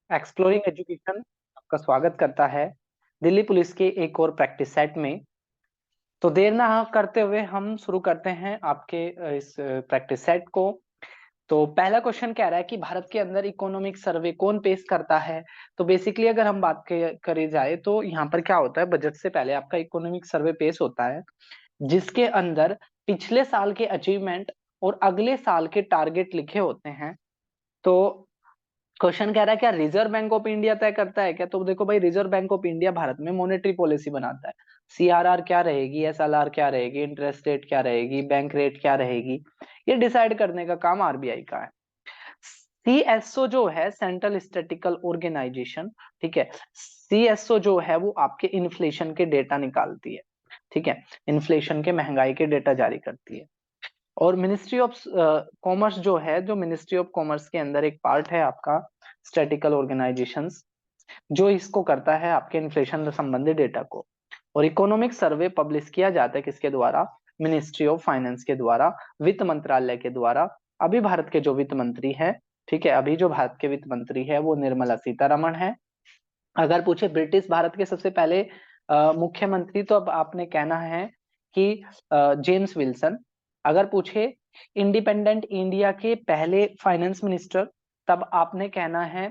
Exploring education आपका स्वागत करता है दिल्ली पुलिस के एक और प्रैक्टिस सेट में। तो देर ना करते हुए हम शुरू करते हैं आपके इस प्रैक्टिस सेट को। तो पहला क्वेश्चन कह रहा है कि भारत के अंदर इकोनॉमिक सर्वे कौन पेश करता है। तो बेसिकली अगर हम बात करी जाए तो यहाँ पर क्या होता है, बजट से पहले आपका इकोनॉमिक सर्वे पेश होता है, जिसके अंदर पिछले साल के अचीवमेंट और अगले साल के टारगेट लिखे होते हैं। तो क्वेश्चन कह रहा है क्या रिजर्व बैंक ऑफ इंडिया तय करता है क्या। तो देखो भाई, reserve bank of India Bharat में मॉनेटरी पॉलिसी बनाता है। सीआरआर क्या रहेगी, एसएलआर क्या रहेगी, इंटरेस्ट रेट क्या रहेगी, बैंक रेट क्या रहेगी, ये डिसाइड करने का काम आरबीआई का है। सीएसओ जो है सेंट्रल स्टैटिस्टिकल ऑर्गेनाइजेशन, ठीक है, सीएसओ जो है वो आपके इन्फ्लेशन के डेटा निकालती है, ठीक है, इन्फ्लेशन के महंगाई के डेटा जारी करती है। और मिनिस्ट्री ऑफ कॉमर्स जो है, जो मिनिस्ट्री ऑफ कॉमर्स के अंदर एक पार्ट है आपका स्टैटिकल ऑर्गेनाइजेशंस, जो इसको करता है आपके इन्फ्लेशन संबंधी डेटा को। और इकोनॉमिक सर्वे पब्लिश किया जाता है किसके द्वारा, मिनिस्ट्री ऑफ फाइनेंस के द्वारा, वित्त मंत्रालय के द्वारा। अभी भारत के जो वित्त मंत्री है, ठीक है, अभी जो भारत के वित्त मंत्री है वो निर्मला सीतारमण है। अगर पूछे ब्रिटिश भारत के सबसे पहले मुख्यमंत्री, तो अब आपने कहना है कि जेम्स विल्सन। अगर पूछे इंडिपेंडेंट इंडिया के पहले फाइनेंस मिनिस्टर, तब आपने कहना है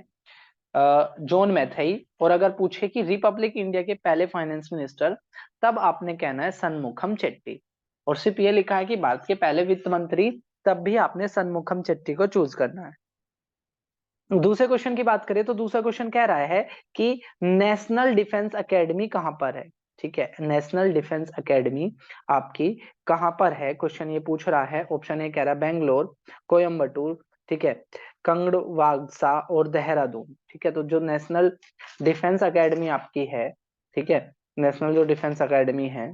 जॉन मैथई। और अगर पूछे कि रिपब्लिक इंडिया के पहले फाइनेंस मिनिस्टर, तब आपने कहना है सनमुखम चेट्टी। और सिर्फ ये लिखा है कि भारत के पहले वित्त मंत्री, तब भी आपने सनमुखम चेट्टी को चूज करना है। दूसरे क्वेश्चन की बात करें तो दूसरा क्वेश्चन कह रहा है कि नेशनल डिफेंस एकेडमी कहां पर है। ठीक है, नेशनल डिफेंस एकेडमी आपकी कहां पर है, क्वेश्चन ये पूछ रहा है। ऑप्शन ए कह रहा है बेंगलोर, कोयम्बटूर, ठीक है, कंगड़वागसा और देहरादून। ठीक है, तो जो नेशनल डिफेंस एकेडमी आपकी है, ठीक है, नेशनल जो डिफेंस एकेडमी है,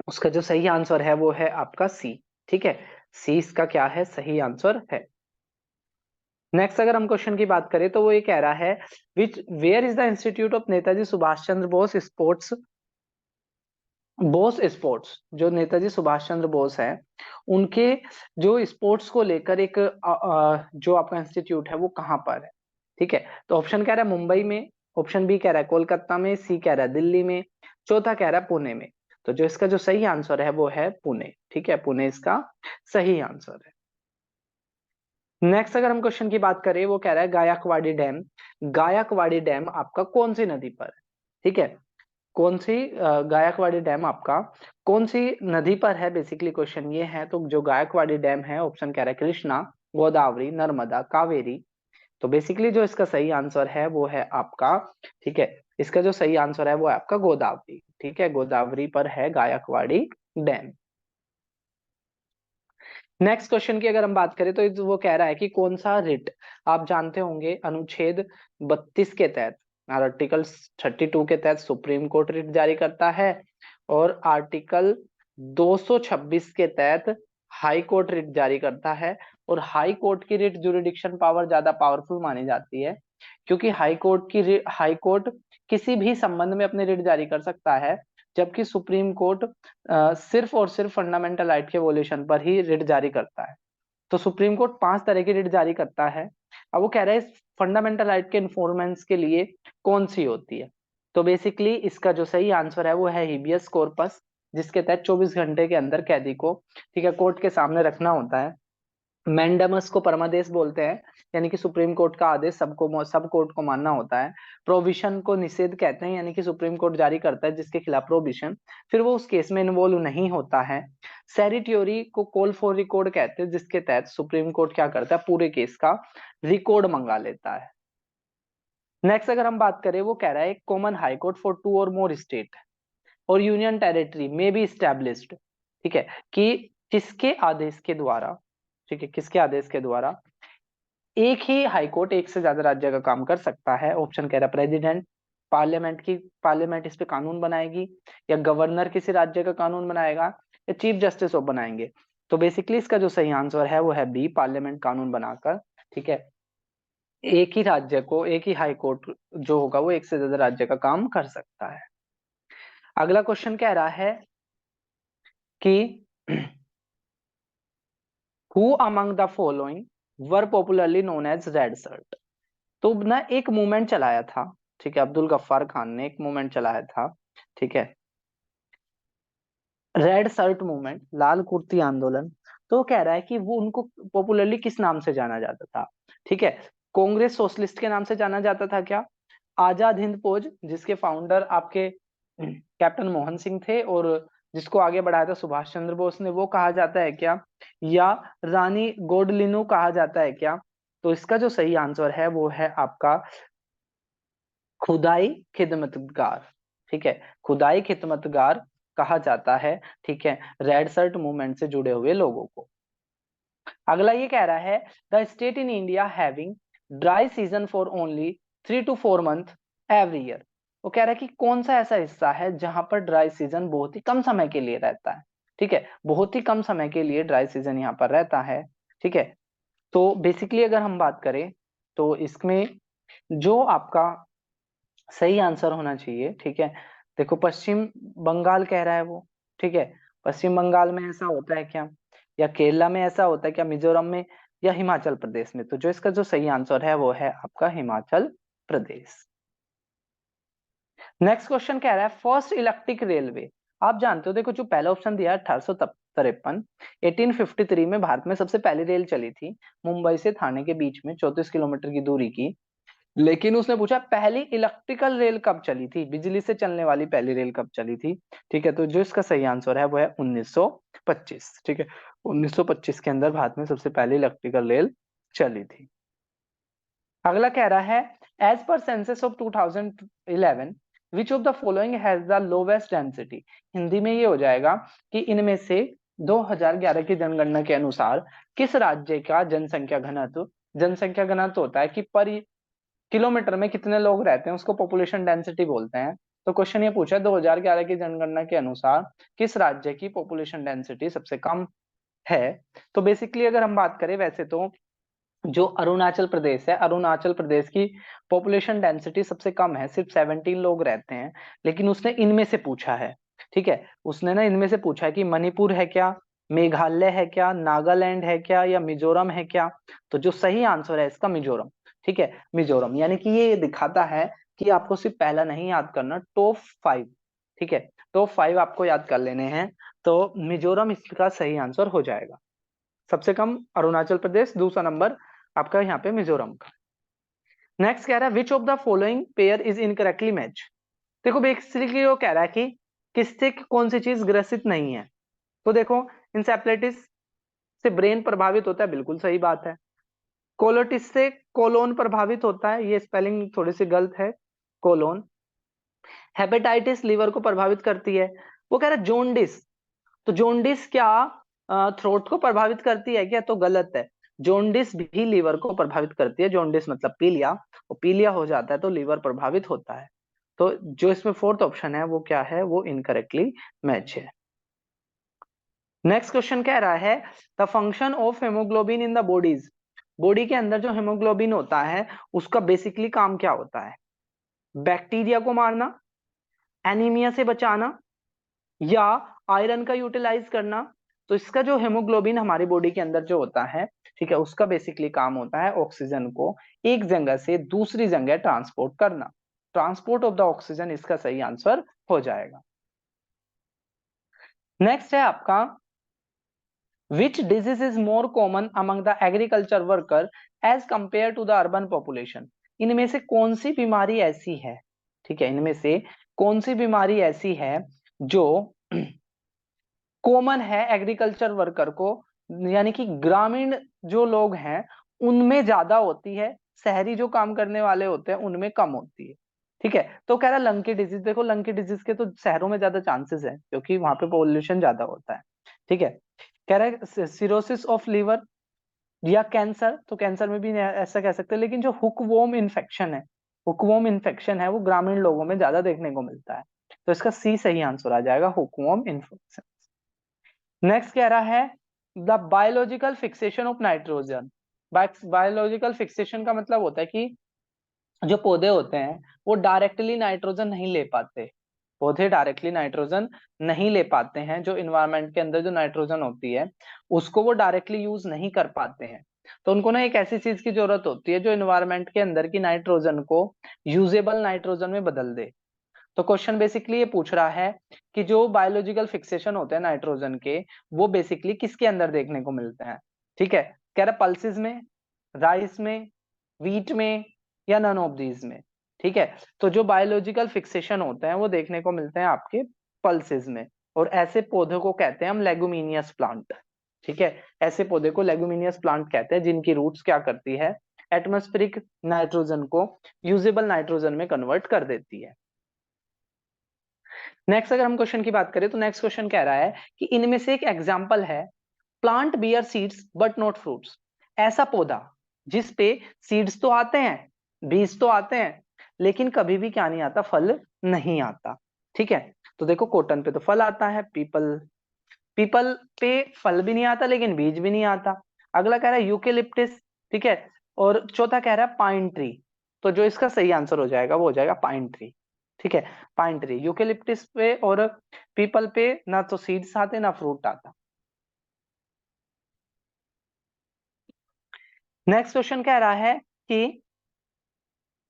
उसका जो सही आंसर है वो है आपका सी। ठीक है, सी इसका क्या है, सही आंसर है। नेक्स्ट अगर हम क्वेश्चन की बात करें तो वो ये कह रहा है which where is the institute of Netaji Subhash Chandra Bose sports, Bose sports, जो नेताजी सुभाष चंद्र बोस है उनके जो स्पोर्ट्स को लेकर एक जो आपका इंस्टीट्यूट है वो कहाँ पर है। ठीक है, तो ऑप्शन कह रहा है मुंबई में, ऑप्शन बी कह रहा है कोलकाता में, सी कह रहा है दिल्ली में, चौथा कह रहा है पुणे में। तो जो इसका जो सही आंसर है वो है पुणे। ठीक है, पुणे इसका सही आंसर है। नेक्स्ट अगर हम क्वेश्चन की बात करें, वो कह रहा है गायकवाड़ी डैम, गायकवाड़ी डैम आपका कौन सी नदी पर है। ठीक है, कौन सी गायकवाड़ी डैम आपका कौन सी नदी पर है, बेसिकली क्वेश्चन ये है। तो जो गायकवाड़ी डैम है, ऑप्शन कह रहा है कृष्णा, गोदावरी, नर्मदा, कावेरी। तो बेसिकली जो इसका सही आंसर है वो है आपका, ठीक है, इसका जो सही आंसर है वो है आपका गोदावरी। ठीक है, गोदावरी पर है गायकवाड़ी डैम। नेक्स्ट क्वेश्चन की अगर हम बात करें तो वो कह रहा है कि कौन सा रिट, आप जानते होंगे अनुच्छेद 32 के तहत, आर्टिकल 32 के तहत सुप्रीम कोर्ट रिट जारी करता है, और आर्टिकल 226 के तहत हाई कोर्ट रिट जारी करता है। और हाई कोर्ट की रिट जुरिडिक्शन पावर ज्यादा पावरफुल मानी जाती है, क्योंकि हाई कोर्ट किसी भी संबंध में अपने रिट जारी कर सकता है, जबकि सुप्रीम कोर्ट सिर्फ और सिर्फ फंडामेंटल राइट के वोल्यूशन पर ही रिट जारी करता है। तो सुप्रीम कोर्ट 5 तरह की रिट जारी करता है। अब वो कह रहा है इस फंडामेंटल राइट के इन्फोर्मेंस के लिए कौन सी होती है। तो बेसिकली इसका जो सही आंसर है वो है हिबियस कॉर्पस, जिसके तहत 24 घंटे के अंदर कैदी को, ठीक है, कोर्ट के सामने रखना होता है। मैंडेमस को परमादेश बोलते हैं, यानी कि सुप्रीम कोर्ट का आदेश सब कोर्ट को मानना होता है। प्रोविशन को निषेध कहते हैं, यानी कि सुप्रीम कोर्ट जारी करता है जिसके खिलाफ प्रोविशन, फिर वो उस केस में इन्वॉल्व नहीं होता है। सेरिट्योरी को कॉल फॉर रिकॉर्ड कहते हैं, जिसके तहत सुप्रीम कोर्ट क्या करता है, पूरे केस का रिकॉर्ड मंगा लेता है। नेक्स्ट अगर हम बात करें, वो कह रहा है कॉमन हाई कोर्ट फॉर 2 और मोर स्टेट और यूनियन टेरिटरी में बी स्टैब्लिश्ड। ठीक है, कि किसके आदेश के द्वारा, ठीक है, किसके आदेश के द्वारा एक ही हाई कोर्ट एक से ज्यादा राज्य का काम कर सकता है। ऑप्शन कह रहा है प्रेसिडेंट, पार्लियामेंट इस पे कानून बनाएगी, या गवर्नर किसी राज्य का कानून बनाएगा, या चीफ जस्टिस ऑफ बनाएंगे। तो बेसिकली इसका जो सही आंसर है वो है बी, पार्लियामेंट कानून बनाकर, ठीक है, एक ही राज्य को, एक ही हाई कोर्ट जो होगा वो एक से ज्यादा राज्य का काम कर सकता है। अगला क्वेश्चन कह रहा है कि who among the following were popularly known as red shirt. तो ना एक मूवमेंट चलाया था, ठीक है, अब्दुल गफ्फार खान ने एक मूवमेंट चलाया था, ठीक है, रेड शर्ट मूवमेंट, लाल कुर्ती आंदोलन। तो वो कह रहा है कि वो उनको पॉपुलरली किस नाम से जाना जाता था, ठीक है, कांग्रेस सोशलिस्ट के नाम से जाना जाता था क्या, आजाद हिंद फौज जिसके फाउंडर आपके कैप्टन मोहन सिंह थे और जिसको आगे बढ़ाया था सुभाष चंद्र बोस ने, वो कहा जाता है क्या, या रानी गोडलिनू कहा जाता है क्या। तो इसका जो सही आंसर है वो है आपका खुदाई खिदमतगार, ठीक है, खुदाई खिदमतगार कहा जाता है, ठीक है, रेड शर्ट मूवमेंट से जुड़े हुए लोगों को। अगला ये कह रहा है the state in India having dry season for only 3 to 4 month every year. वो कह रहा है कि कौन सा ऐसा हिस्सा है जहां पर ड्राई सीजन बहुत ही कम समय के लिए रहता है, ठीक है, बहुत ही कम समय के लिए ड्राई सीजन यहाँ पर रहता है, ठीक है। तो बेसिकली अगर हम बात करें तो इसमें जो आपका सही आंसर होना चाहिए, ठीक है, देखो पश्चिम बंगाल कह रहा है वो, ठीक है, पश्चिम बंगाल में ऐसा होता है क्या, या केरला में ऐसा होता है क्या, मिजोरम में, या हिमाचल प्रदेश में। तो जो इसका जो सही आंसर है वो है आपका हिमाचल प्रदेश। नेक्स्ट क्वेश्चन कह रहा है फर्स्ट इलेक्ट्रिक रेलवे। आप जानते हो, देखो जो पहला ऑप्शन दिया है 1853, 1853 में भारत में सबसे पहली रेल चली थी मुंबई से थाने के बीच में 34 किलोमीटर की दूरी की। लेकिन उसने पूछा पहली इलेक्ट्रिकल रेल कब चली थी, बिजली से चलने वाली पहली रेल कब चली थी, ठीक है। तो जो इसका सही आंसर है वो है 1925, ठीक है, 1925 के अंदर भारत में सबसे पहली इलेक्ट्रिकल रेल चली थी। अगला कह रहा है as per census of 2011 which of the following has the lowest density. Hindi में ये हो जाएगा कि इनमें से 2011 की जनगणना के अनुसार किस राज्य का जनसंख्या घनत्व होता है कि पर किलोमीटर में कितने लोग रहते हैं, उसको पॉपुलेशन डेंसिटी बोलते हैं। तो क्वेश्चन ये पूछा 2011 की जनगणना के अनुसार किस राज्य की पॉपुलेशन डेंसिटी सबसे कम है। तो बेसिकली अगर हम बात करें वैसे तो जो अरुणाचल प्रदेश है, अरुणाचल प्रदेश की पॉपुलेशन डेंसिटी सबसे कम है, सिर्फ 17 लोग रहते हैं। लेकिन उसने इनमें से पूछा है, ठीक है, उसने ना इनमें से पूछा है कि मणिपुर है क्या, मेघालय है क्या, नागालैंड है क्या, या मिजोरम है क्या। तो जो सही आंसर है इसका मिजोरम, ठीक है, मिजोरम। यानी कि ये दिखाता है कि आपको सिर्फ पहला नहीं याद करना, टॉप 5, ठीक है, टॉप 5 आपको याद कर लेने हैं। तो मिजोरम इसका सही आंसर हो जाएगा। सबसे कम अरुणाचल प्रदेश, दूसरा नंबर आपका यहाँ पे मिजोरम का। नेक्स्ट कह रहा है विच of the following pair is incorrectly match. देखो बेसिकली वो कह रहा है कि किससे कौन सी चीज ग्रसित नहीं है। तो देखो इंसेप्लेटिस से ब्रेन प्रभावित होता है, बिल्कुल सही बात है। कोलोटिस से कोलोन प्रभावित होता है, ये स्पेलिंग थोड़ी सी गलत है, कोलोन। हेपेटाइटिस लीवर को प्रभावित करती है। वो कह रहा है जोंडिस, तो जोंडिस क्या थ्रोट को प्रभावित करती है क्या, तो गलत है। जोंडिस भी लीवर को प्रभावित करती है, जोंडिस मतलब पीलिया, और पीलिया हो जाता है तो लीवर प्रभावित होता है। तो जो इसमें फोर्थ ऑप्शन है वो क्या है, वो इनकरेक्टली मैच है। नेक्स्ट क्वेश्चन कह रहा है the function of haemoglobin in the bodies. Body के अंदर जो हेमोग्लोबिन होता है उसका बेसिकली काम क्या होता है, बैक्टीरिया को मारना, एनीमिया से बचाना, या आयरन का यूटिलाइज करना। तो इसका जो हेमोग्लोबिन हमारी बॉडी के अंदर जो होता है, ठीक है, उसका बेसिकली काम होता है ऑक्सीजन को एक जगह से दूसरी जगह ट्रांसपोर्ट करना। ट्रांसपोर्ट ऑफ द ऑक्सीजन इसका सही आंसर हो जाएगा। नेक्स्ट है आपका which disease is more common among the agriculture worker as compare to the urban population. इनमें से कौन सी बीमारी ऐसी है, ठीक है, इनमें से कौन सी बीमारी ऐसी है जो कॉमन है एग्रीकल्चर वर्कर को, यानी कि ग्रामीण जो लोग हैं उनमें ज्यादा होती है, शहरी जो काम करने वाले होते हैं उनमें कम होती है, ठीक है। तो कह रहा लंग की डिजीज, देखो लंग की डिजीज के तो शहरों में ज्यादा चांसेस है क्योंकि वहां पे पॉल्यूशन ज्यादा होता है, ठीक है। कह रहा है सिरोसिस ऑफ लीवर या कैंसर, तो कैंसर में भी ऐसा कह सकते हैं। लेकिन जो हुकवॉर्म इन्फेक्शन है, हुकवॉर्म इन्फेक्शन है वो ग्रामीण लोगों में ज्यादा देखने को मिलता है। तो इसका सी सही आंसर आ जाएगा, हुकवॉर्म इन्फेक्शन। नेक्स्ट कह रहा है the biological fixation of nitrogen. Biological fixation का मतलब होता है कि जो पौधे होते हैं वो डायरेक्टली नाइट्रोजन नहीं ले पाते, पौधे डायरेक्टली नाइट्रोजन नहीं ले पाते हैं, जो इन्वायरमेंट के अंदर जो नाइट्रोजन होती है उसको वो डायरेक्टली यूज नहीं कर पाते हैं। तो उनको ना एक ऐसी चीज की जरूरत होती है जो इन्वायरमेंट के अंदर की नाइट्रोजन को यूजेबल नाइट्रोजन में बदल दे। तो क्वेश्चन बेसिकली ये पूछ रहा है कि जो बायोलॉजिकल फिक्सेशन होते हैं नाइट्रोजन के, वो बेसिकली किसके अंदर देखने को मिलते हैं। ठीक है, कह रहा पल्सेस में, राइस में, व्हीट में, या नन ऑफ दीज में। ठीक है, तो जो बायोलॉजिकल फिक्सेशन होते हैं वो देखने को मिलते हैं आपके पल्सेस में, और ऐसे पौधों को कहते हैं हम लेगुमिनियस प्लांट। ठीक है, ऐसे पौधे को लेगुमिनियस प्लांट कहते हैं जिनकी रूट्स क्या करती है, एटमॉस्फेरिक नाइट्रोजन को यूजेबल नाइट्रोजन में कन्वर्ट कर देती है। नेक्स्ट अगर हम क्वेश्चन की बात करें तो नेक्स्ट क्वेश्चन कह रहा है कि इनमें से एक एग्जांपल है, plant bear seeds but not fruits. ऐसा पौधा जिस पे सीड्स तो आते हैं, बीज तो आते हैं, लेकिन कभी भी क्या नहीं आता, फल नहीं आता। ठीक है, तो देखो कॉटन पे तो फल आता है, पीपल पीपल पे फल भी नहीं आता लेकिन बीज भी नहीं आता। अगला कह रहा है यूकेलिप्टिस। ठीक है, और चौथा कह रहा है पाइन ट्री। तो जो इसका सही आंसर हो जाएगा वो हो जाएगा पाइन ट्री। ठीक है, पाइन ट्री, यूकेलिप्टिस पे और पीपल पे ना तो सीड्स आते ना फ्रूट आता। नेक्स्ट क्वेश्चन कह रहा है कि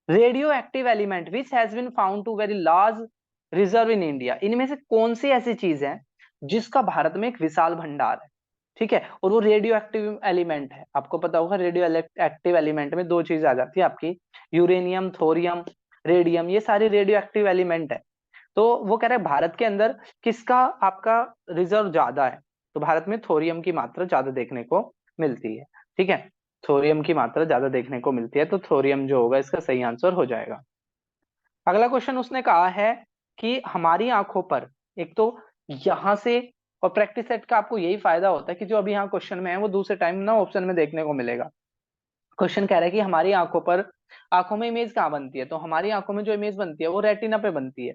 radio active element which has been found to very large reserve in India. इनमें से कौन सी ऐसी चीज है जिसका भारत में एक विशाल भंडार है। ठीक है, और वो रेडियो एक्टिव एलिमेंट है। आपको पता होगा रेडियो एक्टिव एलिमेंट में दो चीज आ जाती है आपकी, यूरेनियम, थोरियम, रेडियम, ये सारे रेडियो एक्टिव एलिमेंट है। तो वो कह रहे हैं भारत के अंदर किसका आपका रिजर्व ज्यादा है, तो भारत में थोरियम की मात्रा ज्यादा देखने को मिलती है। ठीक है, थोरियम की मात्रा ज्यादा देखने को मिलती है, तो थोरियम जो होगा इसका सही आंसर हो जाएगा। अगला क्वेश्चन उसने कहा है कि हमारी आंखों पर, एक तो यहां से, और प्रैक्टिस सेट का आपको यही फायदा होता है कि जो अभी यहाँ क्वेश्चन में है वो दूसरे टाइम ना ऑप्शन में देखने को मिलेगा। क्वेश्चन कह रहा है कि हमारी आंखों पर, आंखों में इमेज कहाँ बनती है, तो हमारी आंखों में जो इमेज बनती है वो रेटिना पे बनती है।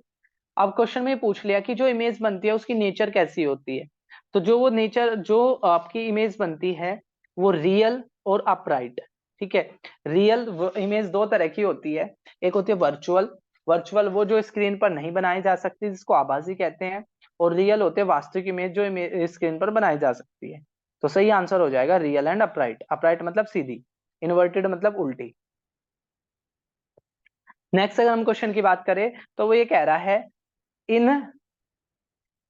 अब क्वेश्चन में पूछ लिया कि जो इमेज बनती है उसकी नेचर कैसी होती है, तो जो वो नेचर, जो आपकी इमेज बनती है वो रियल और अपराइट। ठीक है, रियल इमेज दो तरह की होती है, एक होती है वर्चुअल। वर्चुअल वो जो स्क्रीन पर नहीं बनाई जा सकती, जिसको आभासी कहते हैं, और रियल होते हैं वास्तविक इमेज जो स्क्रीन पर बनाई जा सकती है। तो सही आंसर हो जाएगा रियल एंड अपराइट। अपराइट मतलब सीधी, इन्वर्टेड मतलब उल्टी। नेक्स्ट अगर हम क्वेश्चन की बात करें तो वो ये कह रहा है, in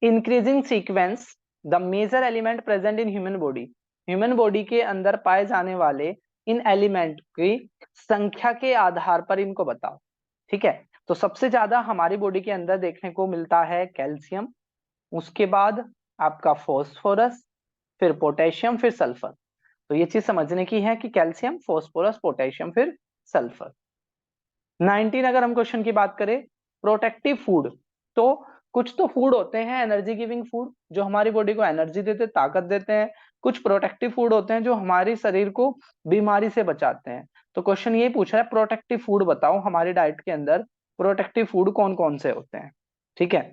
increasing sequence the major element present in human body. Human body के अंदर पाए जाने वाले इन एलिमेंट की संख्या के आधार पर इनको बताओ। ठीक है, तो सबसे ज्यादा हमारी बॉडी के अंदर देखने को मिलता है कैल्शियम, उसके बाद आपका फॉस्फोरस, फिर पोटेशियम, फिर सल्फर। तो ये चीज समझने की है कि कैल्शियम, फॉस्फोरस, पोटेशियम, फिर सल्फर। 19 अगर हम क्वेश्चन की बात करें, प्रोटेक्टिव फूड। तो कुछ तो फूड होते हैं एनर्जी गिविंग फूड जो हमारी बॉडी को एनर्जी देते, ताकत देते हैं। कुछ प्रोटेक्टिव फूड होते हैं जो हमारे शरीर को बीमारी से बचाते हैं। तो क्वेश्चन ये पूछ रहा है प्रोटेक्टिव फूड बताओ हमारी डाइट के अंदर प्रोटेक्टिव फूड कौन कौन से होते हैं। ठीक है,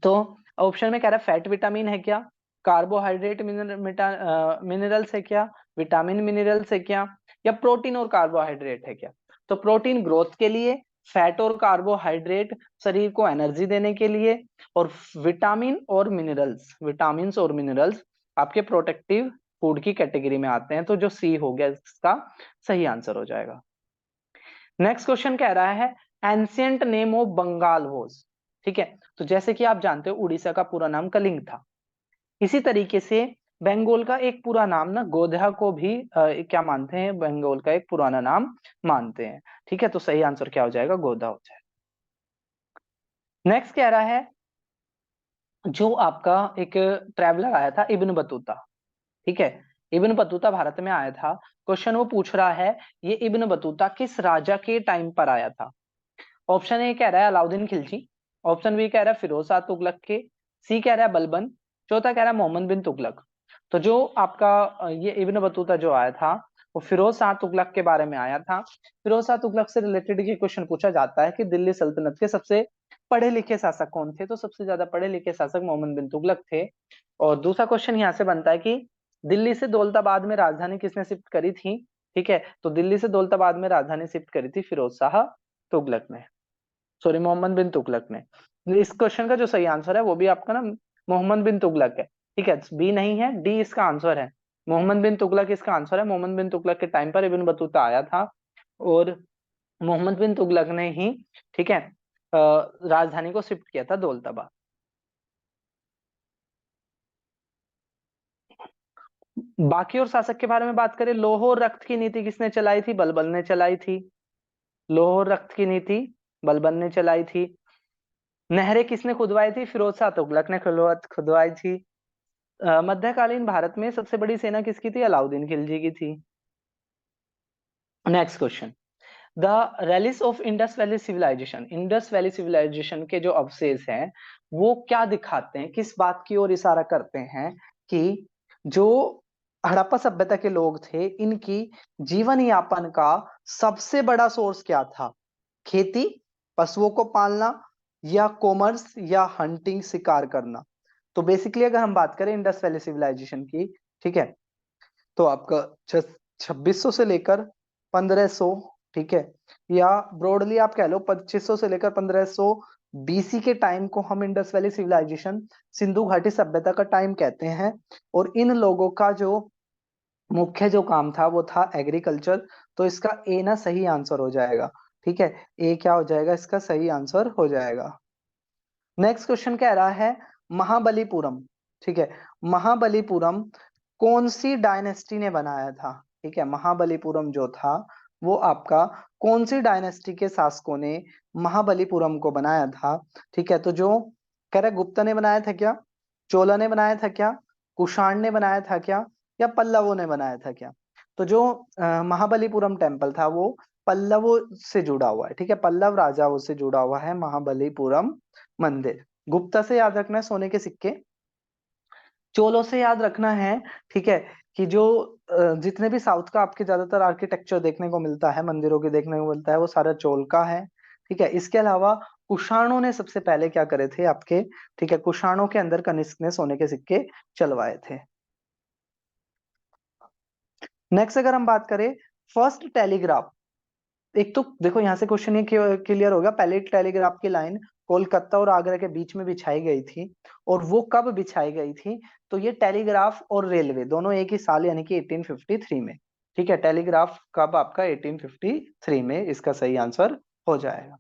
तो ऑप्शन में कह रहा है फैट विटामिन है क्या, कार्बोहाइड्रेट मिनरल्स है क्या, विटामिन मिनरल्स है क्या, या प्रोटीन और कार्बोहाइड्रेट है क्या। तो प्रोटीन ग्रोथ के लिए, फैट और कार्बोहाइड्रेट शरीर को एनर्जी देने के लिए, और विटामिन और मिनरल्स आपके प्रोटेक्टिव फूड की कैटेगरी में आते हैं। तो जो सी हो गया इसका सही आंसर हो जाएगा। नेक्स्ट क्वेश्चन कह रहा है ancient name of Bengal was. ठीक है, तो जैसे कि आप जानते हो उड़ीसा का पूरा नाम कलिंग था, इसी तरीके से बंगाल का एक पूरा नाम ना गोधा को भी क्या मानते हैं, बंगाल का एक पुराना नाम मानते हैं। ठीक है, तो सही आंसर क्या हो जाएगा, गोधा हो जाएगा। नेक्स्ट कह रहा है जो आपका एक ट्रैवलर आया था इब्न बतूता। ठीक है, इब्न बतूता भारत में आया था। क्वेश्चन वो पूछ रहा है ये इब्न बतूता किस राजा के टाइम पर आया था। ऑप्शन ए कह रहा है अलाउद्दीन खिलजी, ऑप्शन बी कह रहा है फिरोज शाह तुगलक के, सी कह रहा है बलबन, चौथा कह रहा है मोहम्मद बिन तुगलक। तो जो आपका ये इब्न बतूता जो आया था वो फिरोज शाह तुगलक के बारे में आया था। फिरोज शाह तुगलक से रिलेटेड ये क्वेश्चन पूछा जाता है कि दिल्ली सल्तनत के सबसे पढ़े लिखे शासक कौन थे, तो सबसे ज्यादा पढ़े लिखे शासक मोहम्मद बिन तुगलक थे। और दूसरा क्वेश्चन यहाँ से बनता है कि दिल्ली से दौलताबाद में राजधानी किसने शिफ्ट करी थी। ठीक है, तो दिल्ली से दौलताबाद में राजधानी शिफ्ट करी थी फिरोज शाह तुगलक ने, सॉरी मोहम्मद बिन तुगलक ने। इस क्वेश्चन का जो सही आंसर है वो भी आपका ना मोहम्मद बिन तुगलक है। ठीक है, बी नहीं है, डी इसका आंसर है। मोहम्मद बिन तुगलक इसका आंसर है। मोहम्मद बिन तुगलक के टाइम पर इब्न बतूता आया था और मोहम्मद बिन तुगलक ने ही, ठीक है, राजधानी को शिफ्ट किया था दौलताबाद। बाकी और शासक के बारे में बात करें, लौह और रक्त की नीति किसने चलाई थी? बलबल ने चलाई थी। लौह और रक्त की नीति बलबल ने चलाई थी। नहरें किसने खुदवाई थी? फिरोज शाह तुगलक ने खुदवाई थी। मध्यकालीन भारत में सबसे बड़ी सेना किसकी थी? अलाउद्दीन खिलजी की थी। Next question, the relics of Indus valley civilisation, Indus valley civilisation के जो अवशेष हैं वो क्या दिखाते हैं, किस बात की ओर इशारा करते हैं कि जो हड़प्पा सभ्यता के लोग थे इनकी जीवन यापन का सबसे बड़ा सोर्स क्या था? खेती, पशुओं को पालना, या कॉमर्स, या हंटिंग शिकार करना? तो बेसिकली अगर हम बात करें इंडस वैली सिविलाइजेशन की, ठीक है, तो आपका 2600 से लेकर 1500, ठीक है, या ब्रॉडली आप कह लो 2500 से लेकर 1500 बीसी के टाइम को हम इंडस वैली सिविलाइजेशन, सिंधु घाटी सभ्यता का टाइम कहते हैं। और इन लोगों का जो मुख्य जो काम था वो था एग्रीकल्चर। तो इसका ए ना सही आंसर हो जाएगा, ठीक है, ए क्या हो जाएगा, इसका सही आंसर हो जाएगा। नेक्स्ट क्वेश्चन कह रहा है महाबलीपुरम, ठीक है, महाबलीपुरम कौन सी डायनेस्टी ने बनाया था? ठीक है, महाबलीपुरम जो था वो आपका कौन सी डायनेस्टी के शासकों ने महाबलीपुरम को बनाया था? ठीक है, तो जो कह रहा है गुप्ता ने बनाया था क्या, चोला ने बनाया था क्या, कुषाण ने बनाया था क्या, या पल्लवों ने बनाया था क्या? तो जो महाबलीपुरम टेम्पल था वो पल्लवों से जुड़ा हुआ है, ठीक है, पल्लव राजाओं से जुड़ा हुआ है महाबलीपुरम मंदिर। गुप्ता से याद रखना है सोने के सिक्के, चोलों से याद रखना है, ठीक है, कि जो जितने भी साउथ का आपके ज्यादातर आर्किटेक्चर देखने को मिलता है, मंदिरों के देखने को मिलता है, वो सारा चोल का है। ठीक है, इसके अलावा कुषाणों ने सबसे पहले क्या करे थे आपके, ठीक है, कुषाणों के अंदर कनिष्क ने सोने के सिक्के चलवाए थे। नेक्स्ट अगर हम बात करें फर्स्ट टेलीग्राफ, एक तो देखो यहाँ से क्वेश्चन ये क्लियर हो गया, पहले टेलीग्राफ की लाइन कोलकाता और आगरा के बीच में बिछाई गई थी, और वो कब बिछाई गई थी? तो ये टेलीग्राफ और रेलवे दोनों एक ही साल यानी कि 1853 में। ठीक है, टेलीग्राफ कब आपका 1853 में, इसका सही आंसर हो जाएगा।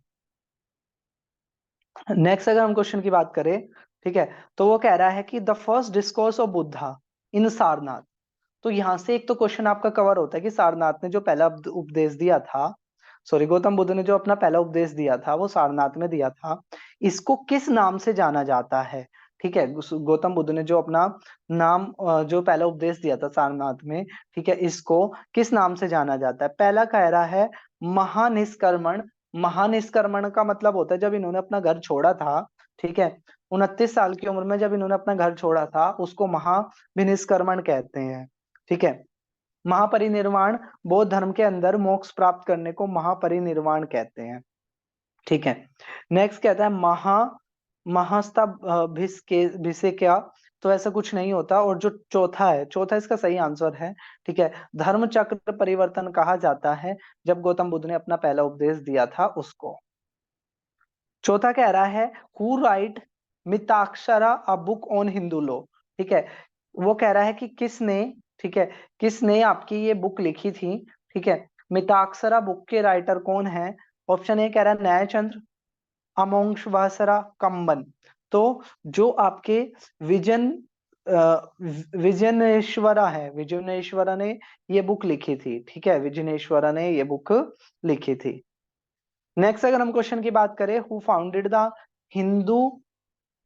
नेक्स्ट अगर हम क्वेश्चन की बात करें, ठीक है, तो वो कह रहा है कि the first discourse of Buddha in Sarnath. तो यहां से एक तो क्वेश्चन आपका कवर होता है कि सारनाथ ने जो पहला उपदेश दिया था, सॉरी गौतम बुद्ध ने जो अपना पहला उपदेश दिया था वो सारनाथ में दिया था, इसको किस नाम से जाना जाता है? ठीक है, गौतम बुद्ध ने जो अपना नाम जो पहला उपदेश दिया था सारनाथ में, ठीक है, इसको किस नाम से जाना जाता है? पहला कह रहा है महानिष्कर्मण। महानिष्कर्मण का मतलब होता है जब इन्होंने अपना घर छोड़ा था, ठीक है, 29 साल की उम्र में जब इन्होंने अपना घर छोड़ा था उसको महाविनिष्कर्मण कहते हैं। ठीक है, महापरिनिर्वाण, बौद्ध धर्म के अंदर मोक्ष प्राप्त करने को महापरिनिर्वाण कहते हैं। ठीक है, नेक्स्ट कहता है महास्थाभिषेक्या, तो ऐसा कुछ नहीं होता। और जो चौथा है, चौथा इसका सही आंसर है, ठीक है, धर्म चक्र परिवर्तन कहा जाता है जब गौतम बुद्ध ने अपना पहला उपदेश दिया था उसको। चौथा कह रहा है who right Mitakshara a book on Hindu law. ठीक है, वो कह रहा है कि किसने, ठीक है, किसने आपकी ये बुक लिखी थी? ठीक है, मिताक्षरा बुक के राइटर कौन है? ऑप्शन ए कह रहा है न्यायचंद्र, अमोघवर्षा, कंबन। तो जो आपके विजन विजनेश्वरा है, विजनेश्वरा ने ये बुक लिखी थी। ठीक है, विजनेश्वरा ने ये बुक लिखी थी। नेक्स्ट अगर हम क्वेश्चन की बात करें, who founded the Hindu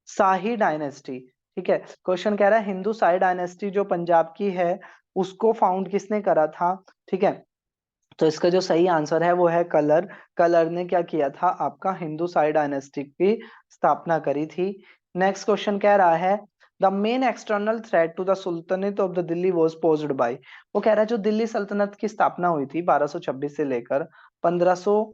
shahi dynasty. ठीक है, क्वेश्चन कह रहा है हिंदू शाही डायनेस्टी जो पंजाब की है उसको फाउंड किसने करा था? ठीक है, तो इसका जो सही आंसर है वो है कलर। कलर ने क्या किया था? आपका हिंदू शाही डायनेस्टी की स्थापना करी थी। नेक्स्ट क्वेश्चन कह रहा है the main external threat to the sultanate of the Delhi was posed by. वो कह रहा है जो दिल्ली सल्तनत की स्थापना हुई थी 1226 से लेकर 1500,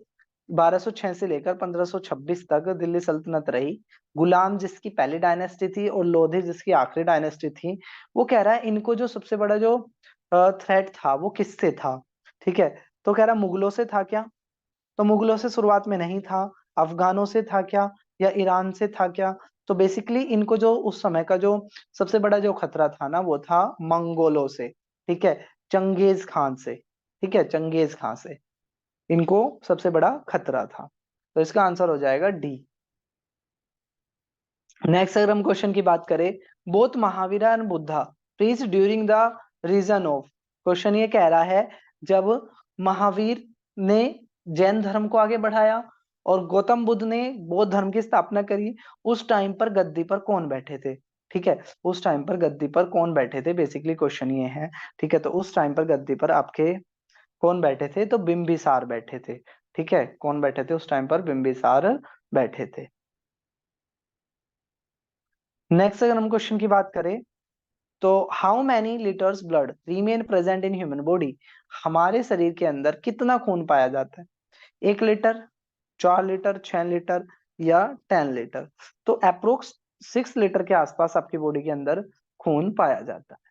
1206 से लेकर 1526 तक दिल्ली सल्तनत रही। गुलाम जिसकी पहली डायनेस्टी थी और लोधी जिसकी आखिरी डायनेस्टी थी, वो कह रहा है इनको जो सबसे बड़ा जो थ्रेट था वो किससे था? ठीक है, तो कह रहा मुगलों से था क्या? तो मुगलों से शुरुआत में नहीं था। अफगानों से था क्या, या ईरान से था क्या? तो बेसिकली इनको जो उस समय का जो सबसे बड़ा जो खतरा था ना वो था मंगोलों से। ठीक है, चंगेज खान से। ठीक है, चंगेज खान से इनको सबसे बड़ा खतरा था। तो इसका आंसर हो जाएगा डी। नेक्स्ट अगर हम क्वेश्चन की बात करें, both Mahavir and Buddha preach during the region of. Question ये कह रहा है जब महावीर ने जैन धर्म को आगे बढ़ाया और गौतम बुद्ध ने बौद्ध धर्म की स्थापना करी, उस टाइम पर गद्दी पर कौन बैठे थे? ठीक है, उस टाइम पर गद्दी पर कौन बैठे थे, बेसिकली क्वेश्चन ये है। ठीक है, तो उस टाइम पर गद्दी पर आपके कौन बैठे थे? तो बिंबिसार बैठे थे। ठीक है, कौन बैठे थे उस टाइम पर? बिंबिसार बैठे थे। नेक्स्ट अगर हम क्वेश्चन की बात करें, तो how many litres blood remain present in human body. हमारे शरीर के अंदर कितना खून पाया जाता है? 1 लीटर, 4 लीटर, 6 लीटर या 10 लीटर? तो अप्रोक्स 6 लीटर के आसपास आपकी बॉडी के अंदर खून पाया जाता है।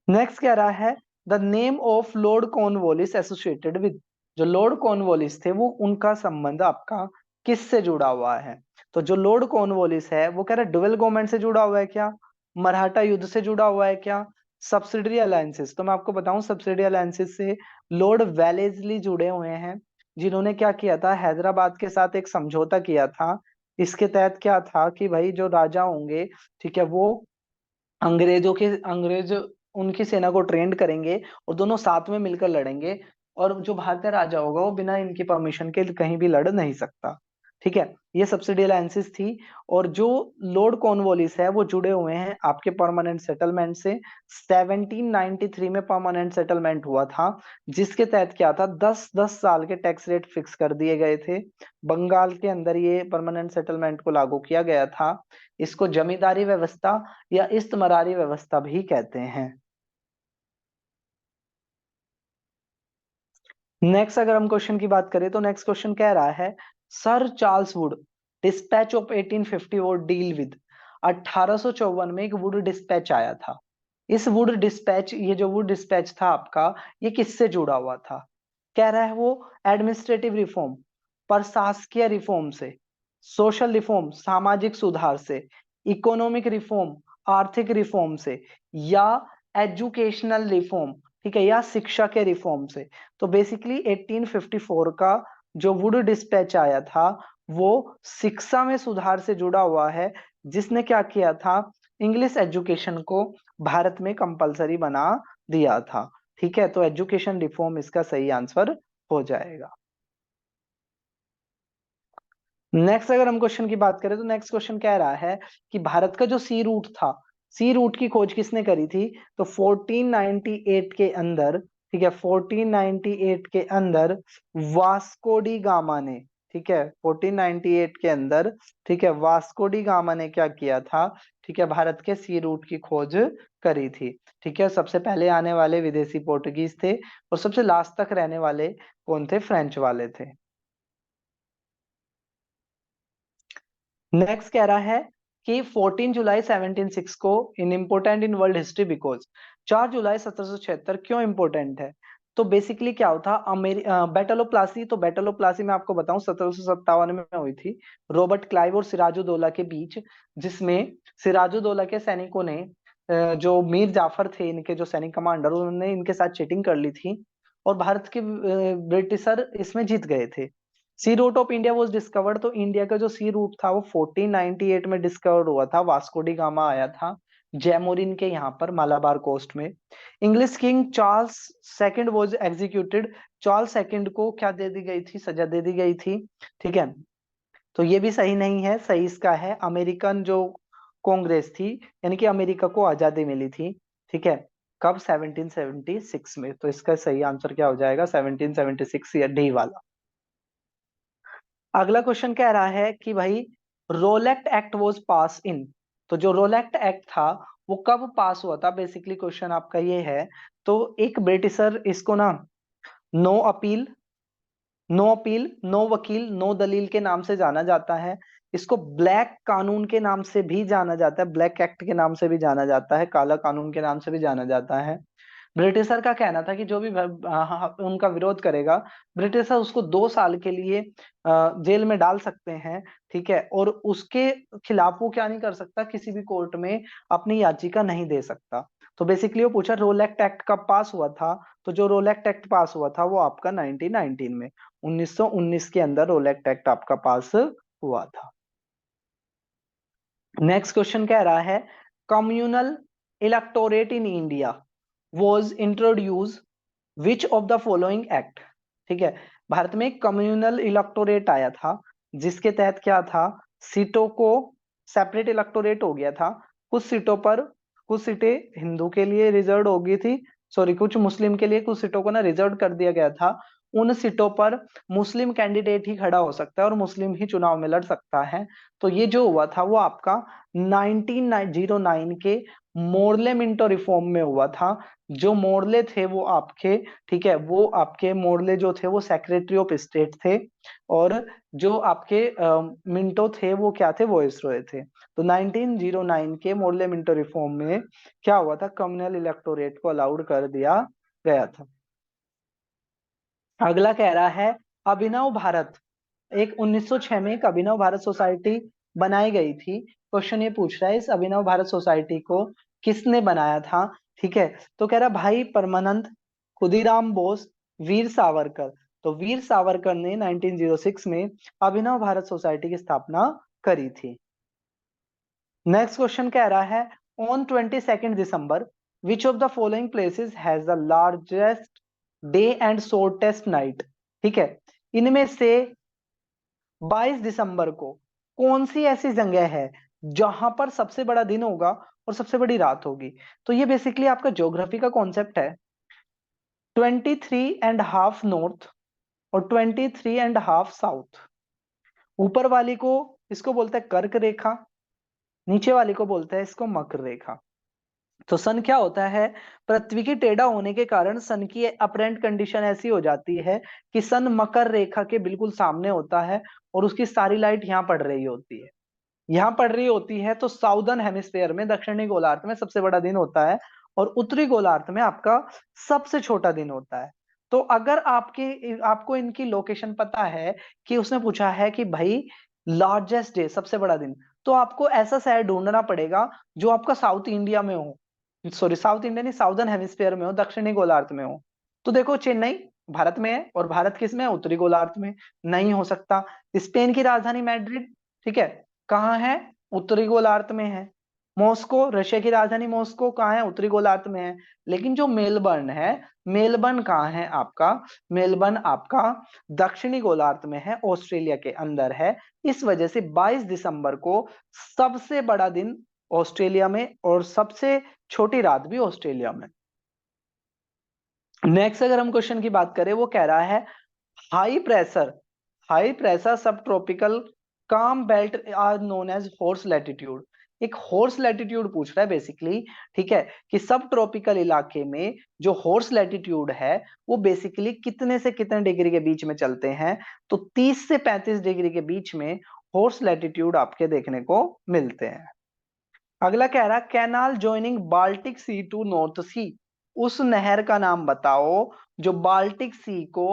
नेक्स्ट कह रहा है the name of Lord Cornwallis associated with. जो लॉर्ड कॉर्नवालिस थे वो उनका संबंध आपका किससे जुड़ा हुआ है? तो जो लॉर्ड कॉर्नवालिस है वो कह रहा है डुअल गवर्नमेंट से जुड़ा हुआ है क्या? मराठा युद्ध से जुड़ा हुआ है क्या? Subsidiary alliances. तो मैं आपको बताऊं, सब्सिडरी अलायंसेस से लॉर्ड वेलेस्ली जुड़े हुए हैं, जिन्होंने क्या किया था? हैदराबाद के साथ एक समझौता किया था। इसके तहत क्या था कि भाई जो राजा होंगे, ठीक है, वो अंग्रेज उनकी सेना को ट्रेंड करेंगे और दोनों साथ में मिलकर लड़ेंगे, और जो भारतीय राजा होगा वो बिना इनकी परमिशन के कहीं भी लड़ नहीं सकता। ठीक है, ये सब्सिडी अलायंसेस थी। और जो लॉर्ड कॉर्नवालिस है वो जुड़े हुए हैं आपके परमानेंट सेटलमेंट से। 1793 में परमानेंट सेटलमेंट हुआ था, जिसके तहत क्या था? 10-10 साल के टैक्स रेट फिक्स कर दिए गए थे। बंगाल के अंदर ये परमानेंट सेटलमेंट को लागू किया गया था। इसको जमींदारी व्यवस्था या इस्तमरारी व्यवस्था भी कहते हैं। नेक्स्ट अगर हम क्वेश्चन की बात करें, तो नेक्स्ट क्वेश्चन कह रहा है sir Charles Wood dispatch of 1850 और डील विद। 1854 में एक वुड डिस्पैच आया था। इस वुड डिस्पैच, ये जो वुड डिस्पैच था आपका, ये किससे जुड़ा हुआ था? कह रहा है वो एडमिनिस्ट्रेटिव रिफॉर्म, प्रशासकीय रिफॉर्म से, सोशल रिफॉर्म सामाजिक सुधार से, इकोनॉमिक रिफॉर्म आर्थिक रिफॉर्म से, या एजुकेशनल रिफॉर्म, ठीक है, या शिक्षा के रिफॉर्म से। तो बेसिकली 1854 का जो वुड डिस्पैच आया था वो शिक्षा में सुधार से जुड़ा हुआ है, जिसने क्या किया था? इंग्लिश एजुकेशन को भारत में कंपलसरी बना दिया था। ठीक है, तो एजुकेशन रिफॉर्म इसका सही आंसर हो जाएगा। नेक्स्ट अगर हम क्वेश्चन की बात करें, तो नेक्स्ट क्वेश्चन कह रहा है कि भारत का जो सी रूट था, सी रूट की खोज किसने करी थी? तो 1498 के अंदर, ठीक है, 1498 के अंदर वास्को डी गामा ने, ठीक है, 1498 के अंदर, ठीक है, वास्को डी गामा ने क्या किया था? ठीक है, भारत के सी रूट की खोज करी थी। ठीक है, सबसे पहले आने वाले विदेशी पोर्टुगीज थे और सबसे लास्ट तक रहने वाले कौन थे? फ्रेंच वाले थे। नेक्स्ट कह रहा है कि 14 जुलाई 1706 को in important in world history because. 4 जुलाई 1776 क्यों इंपॉर्टेंट है? तो बेसिकली क्या होता? Battle of Plassey. तो बैटल ऑफ प्लासी मैं आपको बताऊं 1757 में हुई थी, रॉबर्ट क्लाइव और सिराजुद्दौला के बीच, जिसमें सिराजुद्दौला के सैनिकों ने जो मीर जाफर थे, इनके जो सैनिक कमांडर, उन्होंने इनके साथ चीटिंग कर ली थी और भारत के ब्रिटिशर इसमें जीत गए थे। Sea route of India was discovered. तो इंडिया का जो सी रूट था वो 1498 में डिस्कवर्ड हुआ था। वास्को डी गामा आया था जैमोरिन के यहाँ पर मालाबार कोस्ट में। English king Charles second was executed. Charles second को क्या दे दी गई थी? सजा दे दी गई थी। ठीक है, तो ये भी सही नहीं है। सही इसका है अमेरिकन जो कांग्रेस थी, यानी कि अमेरिका को आजादी मिली थी। ठीक है, कब? 1776 में। तो इसका सही आंसर क्या हो जाएगा? 1776 या डी वाला। अगला क्वेश्चन कह रहा है कि भाई रोलेक्ट एक्ट वॉज पास इन। तो जो रोलेक्ट एक्ट था वो कब पास हुआ था? बेसिकली क्वेश्चन आपका ये है। तो एक ब्रिटिशर, इसको ना no appeal, no appeal, no वकील, नो दलील के नाम से जाना जाता है। इसको ब्लैक कानून के नाम से भी जाना जाता है, ब्लैक एक्ट के नाम से भी जाना जाता है, काला कानून के नाम से भी जाना जाता है। ब्रिटिशर का कहना था कि जो भी उनका विरोध करेगा, ब्रिटिशर उसको 2 साल के लिए जेल में डाल सकते हैं, ठीक है, और उसके खिलाफ वो क्या नहीं कर सकता, किसी भी कोर्ट में अपनी याचिका नहीं दे सकता। तो बेसिकली वो पूछा रोल एक्ट एक्ट कब पास हुआ था, तो जो रोल एक्ट एक्ट पास हुआ था वो आपका 1919 में, 1919 के अंदर रोल एक्ट एक्ट आपका पास हुआ था। नेक्स्ट क्वेश्चन कह रहा है communal electorate in India was introduce which of the following act. ठीक है, भारत में कम्युनल इलेक्टोरेट आया था, जिसके तहत क्या था, सीटों को सेपरेट इलेक्टोरेट हो गया था, कुछ सीटों पर, कुछ सीटें हिंदू के लिए रिजर्व हो गई थी, सॉरी कुछ मुस्लिम के लिए, कुछ सीटों को ना रिजर्व कर दिया गया था। उन सीटों पर मुस्लिम कैंडिडेट ही खड़ा हो सकता है और मुस्लिम ही चुनाव में लड़ सकता है। तो ये जो हुआ था वो आपका 1909 के मोरले मिंटो रिफॉर्म में हुआ था। जो मोरले थे वो आपके, ठीक है, वो आपके मोरले जो थे वो सेक्रेटरी ऑफ स्टेट थे, और जो आपके मिंटो थे वो क्या थे, वॉइसरॉय थे। तो 1909 के मोरले मिंटो रिफॉर्म में क्या हुआ था, कम्युनल इलेक्टोरेट को अलाउड कर दिया गया था। अगला कह रहा है अभिनव भारत, एक 1906 में एक अभिनव भारत सोसाइटी बनाई गई थी। क्वेश्चन ये पूछ रहा है इस अभिनव भारत सोसाइटी को किसने बनाया था। ठीक है, तो कह रहा भाई परमानंद, खुदीराम बोस, वीर सावरकर। तो वीर सावरकर ने 1906 में अभिनव भारत सोसाइटी की स्थापना करी थी। नेक्स्ट क्वेश्चन कह रहा है on 22 December which of the following places has the largest day and shortest night. ठीक है, इनमें से 22 दिसंबर को कौन सी ऐसी जगह है जहां पर सबसे बड़ा दिन होगा और सबसे बड़ी रात होगी। तो ये बेसिकली आपका ज्योग्राफी का कॉन्सेप्ट है। 23.5 नॉर्थ और 23.5 साउथ। ऊपर वाली को इसको बोलते हैं कर्क रेखा, नीचे वाली को बोलते हैं इसको मकर रेखा। तो सन क्या होता है, पृथ्वी की टेढ़ा होने के कारण सन की अपरेंट कंडीशन ऐसी हो जाती है कि सन मकर रेखा के बिल्कुल सामने होता है और उसकी सारी लाइट यहाँ पड़ रही होती है, यहाँ पड़ रही होती है। तो साउदर्न हेमिस्फेयर में, दक्षिणी गोलार्ध में सबसे बड़ा दिन होता है और उत्तरी गोलार्ध में आपका सबसे छोटा दिन होता है। तो अगर आपको इनकी लोकेशन पता है, कि उसने पूछा है कि भाई लार्जेस्ट डे सबसे बड़ा दिन, तो आपको ऐसा शहर ढूंढना पड़ेगा जो आपका साउथ इंडिया में हो, सॉरी साउथ इंडिया नहीं, साउदर्न हेमिस्फेयर में हो, दक्षिणी गोलार्ध में हो। तो देखो चेन्नई भारत में है और भारत किस में है, उत्तरी गोलार्ध में, नहीं हो सकता। स्पेन की राजधानी मैड्रिड, ठीक है, कहाँ है, उत्तरी गोलार्ध में है। मॉस्को, रशिया की राजधानी मॉस्को कहाँ है, उत्तरी गोलार्ध में है। लेकिन जो मेलबर्न है, मेलबर्न कहाँ है आपका, मेलबर्न आपका दक्षिणी गोलार्ध में है, ऑस्ट्रेलिया के अंदर है। इस वजह से 22 दिसंबर को सबसे बड़ा दिन ऑस्ट्रेलिया में और सबसे छोटी रात भी ऑस्ट्रेलिया में। नेक्स्ट अगर हम क्वेश्चन की बात करें, वो कह रहा है high pressure, high pressure sub tropical calm belt are known as horse latitude. एक हॉर्स लैटिट्यूड पूछ रहा है बेसिकली, ठीक है, कि सब ट्रॉपिकल इलाके में जो हॉर्स लैटिट्यूड है वो बेसिकली कितने से कितने डिग्री के बीच में चलते हैं। तो 30 से 35 डिग्री के बीच में हॉर्स लैटिट्यूड आपके देखने को मिलते हैं। अगला कह रहा canal joining Baltic sea to North sea, उस नहर का नाम बताओ जो बाल्टिक सी को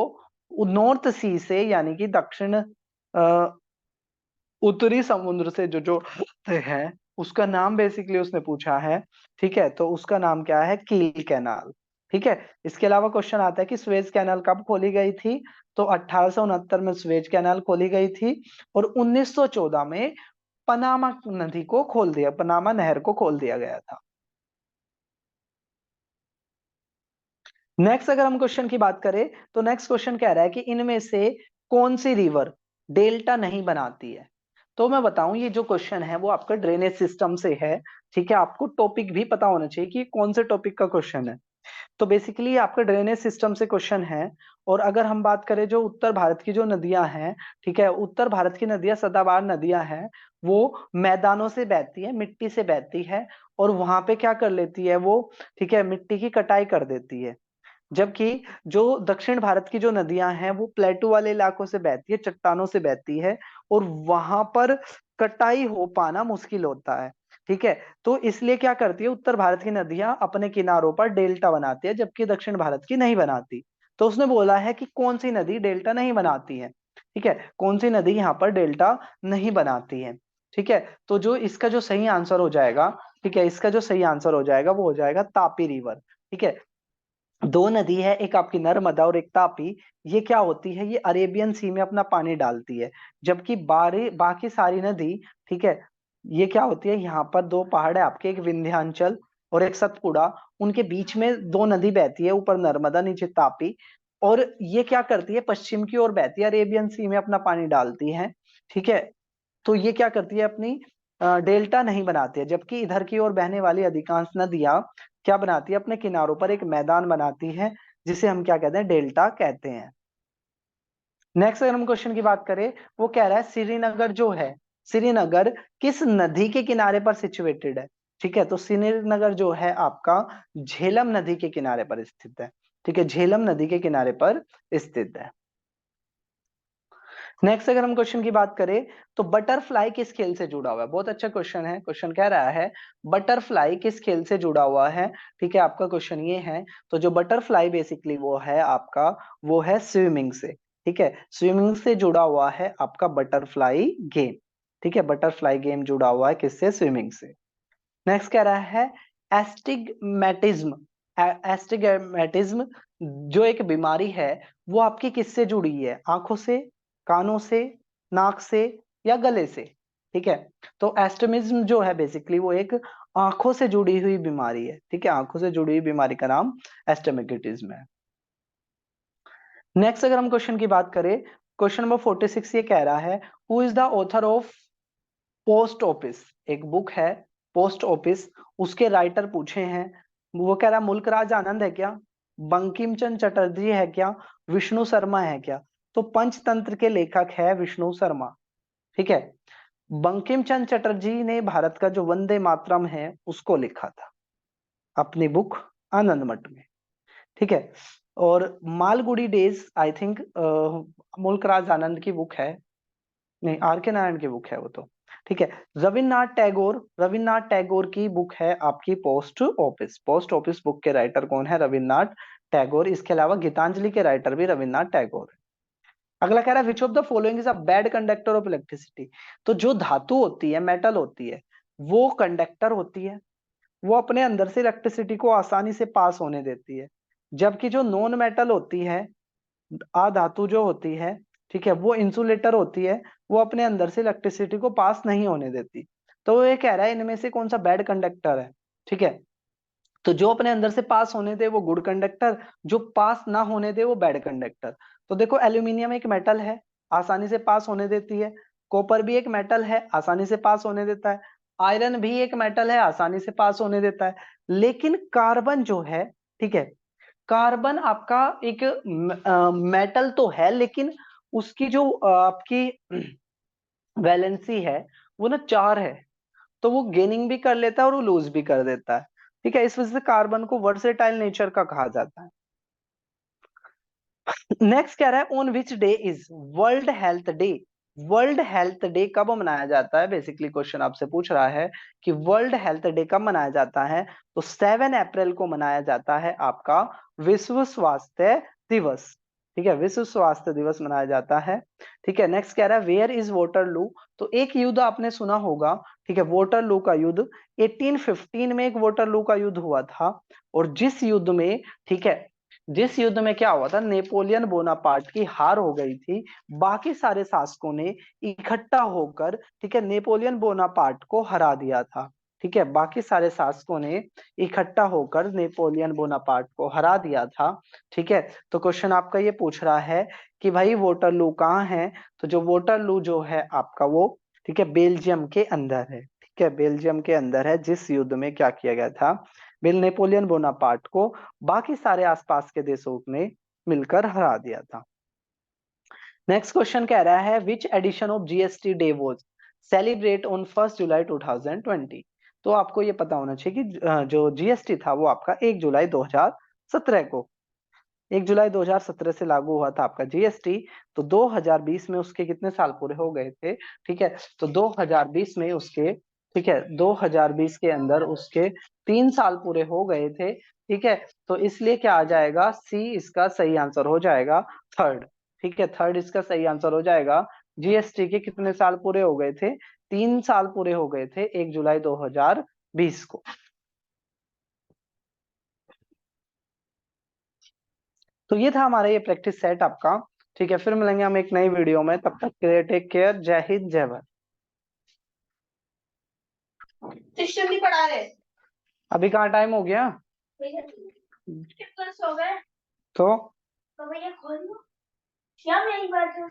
नॉर्थ सी से, यानी कि दक्षिण उत्तरी समुद्र से जो है, उसका नाम बेसिकली उसने पूछा है। ठीक है, तो उसका नाम क्या है, कील कैनाल। ठीक है, इसके अलावा क्वेश्चन आता है कि स्वेज कैनाल कब खोली गई थी। तो 1869 में स्वेज कैनाल खोली गई थी और 1914 में पनामा नदी को खोल दिया, पनामा नहर को खोल दिया गया था। नेक्स्ट अगर हम क्वेश्चन की बात करें, तो नेक्स्ट क्वेश्चन कह रहा है कि इनमें से कौन सी रिवर डेल्टा नहीं बनाती है। तो मैं बताऊं, ये जो क्वेश्चन है वो आपका ड्रेनेज सिस्टम से है। ठीक है, आपको टॉपिक भी पता होना चाहिए कि कौन से टॉपिक का क्वेश्चन है। तो बेसिकली आपका ड्रेनेज सिस्टम से क्वेश्चन है। और अगर हम बात करें जो उत्तर भारत की जो नदियां हैं, ठीक है, उत्तर भारत की नदियां सदाबहार नदियां हैं, वो मैदानों से बहती है, मिट्टी से बहती है, और वहां पे क्या कर लेती है वो, ठीक है, मिट्टी की कटाई कर देती है। जबकि जो दक्षिण भारत की जो नदियां हैं वो प्लेटू वाले इलाकों से बहती है, चट्टानों से बहती है, और वहां पर कटाई हो पाना मुश्किल होता है। ठीक है, तो इसलिए क्या करती है, उत्तर भारत की नदियां अपने किनारों पर डेल्टा बनाती है, जबकि दक्षिण भारत की नहीं बनाती। तो उसने बोला है कि कौन सी नदी डेल्टा नहीं बनाती है, ठीक है, कौन सी नदी यहाँ पर डेल्टा नहीं बनाती है। ठीक है, तो जो इसका जो सही आंसर हो जाएगा, ठीक है, इसका जो सही आंसर हो जाएगा वो हो जाएगा तापी रिवर। ठीक है, दो नदी है, एक आपकी नर्मदा और एक तापी। ये क्या होती है, ये अरेबियन सी में अपना पानी डालती है, जबकि बाकी सारी नदी, ठीक है, ये क्या होती है, यहाँ पर दो पहाड़ है आपके, एक विंध्याचल और एक सतपुड़ा, उनके बीच में दो नदी बहती है, ऊपर नर्मदा नीचे तापी। और ये क्या करती है, पश्चिम की ओर बहती है, अरेबियन सी में अपना पानी डालती है। ठीक है, तो ये क्या करती है, अपनी डेल्टा नहीं बनाती है, जबकि इधर की ओर बहने वाली अधिकांश नदियां क्या बनाती है, अपने किनारों पर एक मैदान बनाती है, जिसे हम क्या कहते हैं, डेल्टा कहते हैं। नेक्स्ट अगर हम क्वेश्चन की बात करें, वो कह रहा है श्रीनगर जो है, श्रीनगर किस नदी के किनारे पर सिचुएटेड है। ठीक है, तो श्रीनगर जो है आपका झेलम नदी के किनारे पर स्थित है। ठीक है, झेलम नदी के किनारे पर स्थित है। नेक्स्ट अगर हम क्वेश्चन की बात करें, तो बटरफ्लाई किस खेल से जुड़ा हुआ है। बहुत अच्छा क्वेश्चन है, क्वेश्चन कह रहा है बटरफ्लाई किस खेल से जुड़ा हुआ है। ठीक है, आपका क्वेश्चन ये है, तो जो बटरफ्लाई बेसिकली वो है आपका, वो है स्विमिंग से। ठीक है, स्विमिंग से जुड़ा हुआ है आपका बटरफ्लाई गेम। ठीक है, बटरफ्लाई गेम जुड़ा हुआ है किससे, स्विमिंग से। नेक्स्ट कह रहा है एस्टिग्मेटिज्म, एस्टिग्मेटिज्म जो एक बीमारी है, वो आपकी किससे जुड़ी है, आंखों से, कानों से, नाक से या गले से। ठीक है, तो एस्टिमिज्म जो है बेसिकली वो एक आंखों से जुड़ी हुई बीमारी है। ठीक है, आंखों से जुड़ी हुई बीमारी का नाम एस्टिग्मेटिज्म है। नेक्स्ट अगर हम क्वेश्चन की बात करें, क्वेश्चन नंबर 46 ये कह रहा है who is the author of post office. एक बुक है पोस्ट ऑफिस, उसके राइटर पूछे हैं, वो कह रहा मुल्क राज आनंद है क्या, बंकिम चंद्र चटर्जी है क्या, विष्णु शर्मा है क्या। तो पंचतंत्र के लेखक है विष्णु शर्मा। ठीक है, बंकिम चंद्र चटर्जी ने भारत का जो वंदे मातरम है उसको लिखा था अपनी बुक आनंद मठ में। ठीक है, और मालगुडी डेज आई थिंक मुल्क राज आनंद की बुक है, नहीं आर के नारायण की बुक है वो तो। ठीक है, रविन्द्रनाथ टैगोर की बुक है आपकी post office. Post office book के राइटर कौन है, रविन्द्रनाथ टैगोर। इसके अलावा गीतांजलि के राइटर भी रविन्द्रनाथ टैगोर है। अगला कह रहा है विच of the following is a bad conductor of electricity. तो जो धातु होती है, मेटल होती है, वो कंडक्टर होती है, वो अपने अंदर से इलेक्ट्रिसिटी को आसानी से पास होने देती है, जबकि जो नॉन मेटल होती है, अधातु जो होती है, ठीक है, वो इंसुलेटर होती है, वो अपने अंदर से इलेक्ट्रिसिटी को पास नहीं होने देती। तो वो ये कह रहा है इनमें से कौन सा बैड कंडक्टर है। ठीक है, तो जो अपने अंदर से पास होने दे वो गुड कंडक्टर, जो पास ना होने दे वो बैड कंडक्टर। तो देखो एल्यूमिनियम एक मेटल है, आसानी से पास होने देती है, कॉपर भी एक मेटल है, आसानी से पास होने देता है, आयरन भी एक मेटल है, आसानी से पास होने देता है। लेकिन कार्बन जो है, ठीक है, कार्बन आपका एक मेटल तो है, लेकिन उसकी जो आपकी वैलेंसी है वो ना 4 है, तो वो गेनिंग भी कर लेता है और वो लूज भी कर देता है। ठीक है, इस वजह से कार्बन को वर्सेटाइल नेचर का कहा जाता है। नेक्स्ट कह रहा है on which day is world health day. World health day कब मनाया जाता है, बेसिकली क्वेश्चन आपसे पूछ रहा है कि वर्ल्ड हेल्थ डे कब मनाया जाता है। तो 7 अप्रैल को मनाया जाता है आपका विश्व स्वास्थ्य दिवस। ठीक है, विश्व स्वास्थ्य दिवस मनाया जाता है। ठीक है, नेक्स्ट कह रहा है वेयर इज वोटरलू। तो एक युद्ध आपने सुना होगा, ठीक है, वोटरलू का युद्ध 1815 में एक वोटरलू का युद्ध हुआ था। और जिस युद्ध में, ठीक है, जिस युद्ध में क्या हुआ था, नेपोलियन बोनापार्ट की हार हो गई थी, बाकी सारे शासकों ने इकट्ठा होकर, ठीक है, नेपोलियन बोनापार्ट को हरा दिया था। ठीक है, बाकी सारे शासकों ने इकट्ठा होकर नेपोलियन बोनापार्ट को हरा दिया था। ठीक है, तो क्वेश्चन आपका ये पूछ रहा है कि भाई वोटरलू कहाँ है। तो जो वोटरलू जो है आपका वो, ठीक है, बेल्जियम के अंदर है। ठीक है, बेल्जियम के अंदर है, जिस युद्ध में क्या किया गया था, बिल नेपोलियन बोनापार्ट को बाकी सारे आसपास के देशों ने मिलकर हरा दिया था। नेक्स्ट क्वेश्चन कह रहा है which edition of GST day was celebrate on 1 जुलाई 2020। तो आपको ये पता होना चाहिए कि जो जीएसटी था वो आपका 1 जुलाई 2017 को, 1 जुलाई 2017 से लागू हुआ था आपका जीएसटी। तो 2020 में उसके कितने साल पूरे हो गए थे। ठीक है, तो 2020 में उसके, ठीक है, 2020 के अंदर उसके 3 साल पूरे हो गए थे। ठीक है, तो इसलिए क्या आ जाएगा, सी इसका सही आंसर हो जाएगा, थर्ड। ठीक है, थर्ड इसका सही आंसर हो जाएगा। जीएसटी के कितने साल पूरे हो गए थे? 3 साल पूरे हो गए थे 1 जुलाई 2020 को। तो ये था हमारा ये प्रैक्टिस सेट आपका। ठीक है, फिर मिलेंगे हम एक नई वीडियो में, तब तक के लिए टेक केयर, जय हिंद जय भारत। जल्दी पढ़ा रहे। अभी कहाँ टाइम हो गया? कितना सो गए? तो भैया खोल लो, क्या मेरी बात है?